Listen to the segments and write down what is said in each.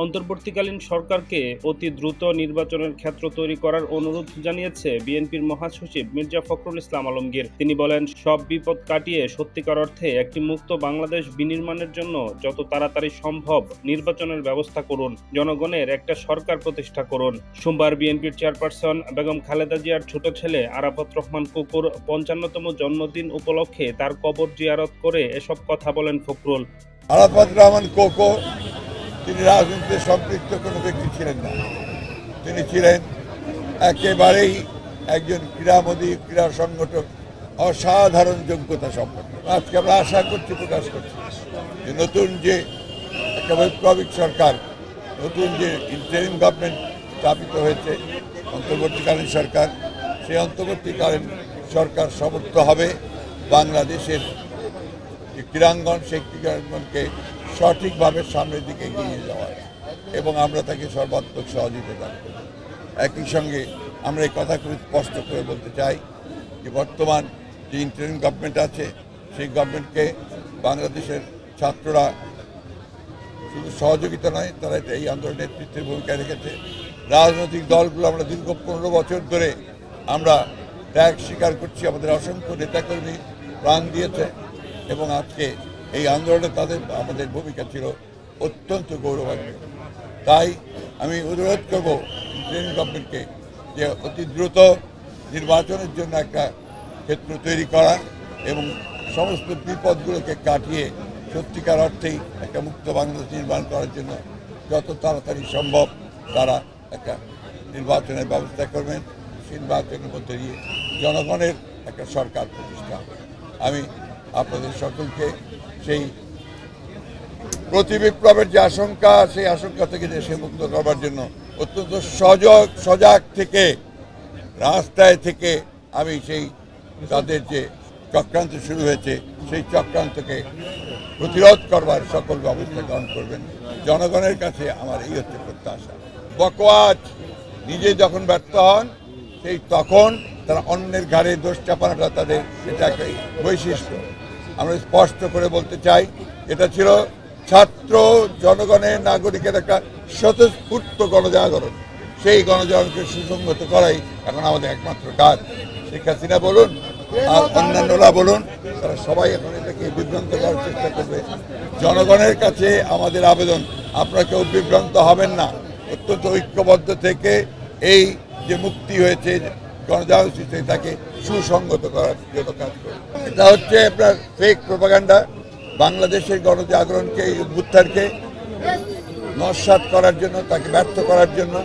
অন্তর্বর্তীকালীন সরকারকে অতি দ্রুত নির্বাচনের ক্ষেত্র তৈরি করার অনুরোধ জানিয়েছে বিএনপির মহাসচিব মির্জা ফখরুল ইসলাম আলমগীর। তিনি বলেন, সব বিপদ কাটিয়ে সত্যিকার অর্থে একটি মুক্ত বাংলাদেশ বিনির্মাণের জন্য যত তাড়াতাড়ি সম্ভব নির্বাচনের ব্যবস্থা করুন, জনগণের একটা সরকার প্রতিষ্ঠা করুন। সোমবার বিএনপির চেয়ারপারসন বেগম খালেদা জিয়ার ছোট ছেলে আরাফাত রহমান কুকুর ৫৫তম জন্মদিন উপলক্ষে তার কবর জিয়ারত করে এসব কথা বলেন ফখরুল। আরাফাত রহমান কোকো তিনি রাজনীতিতে সম্পৃক্ত কোনো ব্যক্তি ছিলেন না। তিনি ছিলেন একেবারেই একজন ক্রীড়ামোদী, ক্রীড়া সংগঠক, অসাধারণ যোগ্যতা সম্পন্ন। আজকে আমরা আশা করছি, প্রকাশ করছি যে নতুন যে একটা বৈপ্লবিক সরকার, নতুন যে ইন্টারিম গভর্নমেন্ট স্থাপিত হয়েছে, অন্তর্বর্তীকালীন সরকার, সেই অন্তর্বর্তীকালীন সরকার সমর্থ হবে বাংলাদেশের যে ক্রীড়াঙ্গন, সেই ক্রীড়াঙ্গনকে সঠিকভাবে সামনের দিকে এগিয়ে নিয়ে যাওয়া এবং আমরা তাকে সর্বাত্মক সহযোগিতা দান করব। একই সঙ্গে আমরা এই কথা খুব স্পষ্ট করে বলতে চাই যে বর্তমান যে ইন্টারিম গভর্নমেন্ট আছে, সেই গভর্নমেন্টকে বাংলাদেশের ছাত্ররা শুধু সহযোগিতা নয়, তারা এই আন্দোলনের নেতৃত্বের ভূমিকা রেখেছে। রাজনৈতিক দলগুলো আমরা দীর্ঘ 15 বছর ধরে আমরা ত্যাগ স্বীকার করছি, আমাদের অসংখ্য নেতাকর্মী প্রাণ দিয়েছে এবং আজকে এই আন্দোলনে আমাদের ভূমিকা ছিল অত্যন্ত গৌরবান্বিত। তাই আমি অনুরোধ করব ইন্টারিম গভর্নমেন্টকে যে অতি দ্রুত নির্বাচনের জন্য একটা ক্ষেত্র তৈরি করা এবং সমস্ত বিপদগুলোকে কাটিয়ে সত্যিকার অর্থেই একটা মুক্ত বাংলাদেশ নির্মাণ করার জন্য যত তাড়াতাড়ি সম্ভব তারা একটা নির্বাচনের ব্যবস্থা করবেন। নির্বাচনের মধ্যে দিয়ে জনগণের একটা সরকার প্রতিষ্ঠা। আমি আপনাদের সকলকে সেই প্রতিবিপ্লবের যে আশঙ্কা, সেই আশঙ্কা থেকে দেশে মুক্ত করবার জন্য অত্যন্ত সজাগ থেকে রাস্তায় থেকে আমি সেই তাদের যে চক্রান্ত শুরু হয়েছে, সেই চক্রান্তকে প্রতিরোধ করবার সকল ব্যবস্থা গ্রহণ করবেন। জনগণের কাছে আমার এই হচ্ছে প্রত্যাশা। বকওয়াজ নিজে যখন ব্যর্থ হন, সেই তখন তারা অন্যের ঘাড়ে দোষ চাপানোটা তাদের এটা একটা বৈশিষ্ট্য। আমরা স্পষ্ট করে বলতে চাই, এটা ছিল ছাত্র জনগণের, নাগরিকের একটা স্বতঃস্ফূর্ত গণজাগরণ। সেই গণজাগরণকে সুসংগত করাই এখন আমাদের একমাত্র কাজ। শেখ হাসিনা বলুন আর অন্যান্যরা বলুন, তারা সবাই এখন এটাকে বিভ্রান্ত করার চেষ্টা করবে। জনগণের কাছে আমাদের আবেদন, আপনারা কেউ বিভ্রান্ত হবেন না। অত্যন্ত ঐক্যবদ্ধ থেকে এই যে মুক্তি হয়েছে, গণজাগরণ সৃষ্টি, তাকে সুসংগত করার জন্য কাজ করবে। এটা হচ্ছে আপনার ফেক প্রোপাগান্ডা। বাংলাদেশের গণজাগরণকে, এই উত্থানকে নস্যাৎ করার জন্য, তাকে ব্যর্থ করার জন্য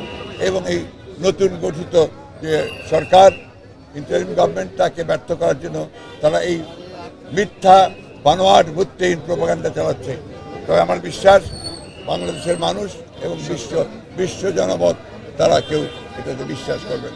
এবং এই নতুন গঠিত যে সরকার, ইন্টারিম গভর্নমেন্ট, তাকে ব্যর্থ করার জন্য তারা এই মিথ্যা বানোয়াট ভিত্তিহীন প্রোপাগান্ডা চালাচ্ছে। তবে আমার বিশ্বাস বাংলাদেশের মানুষ এবং বিশ্ব জনমত তারা কেউ এটাতে বিশ্বাস করবেন।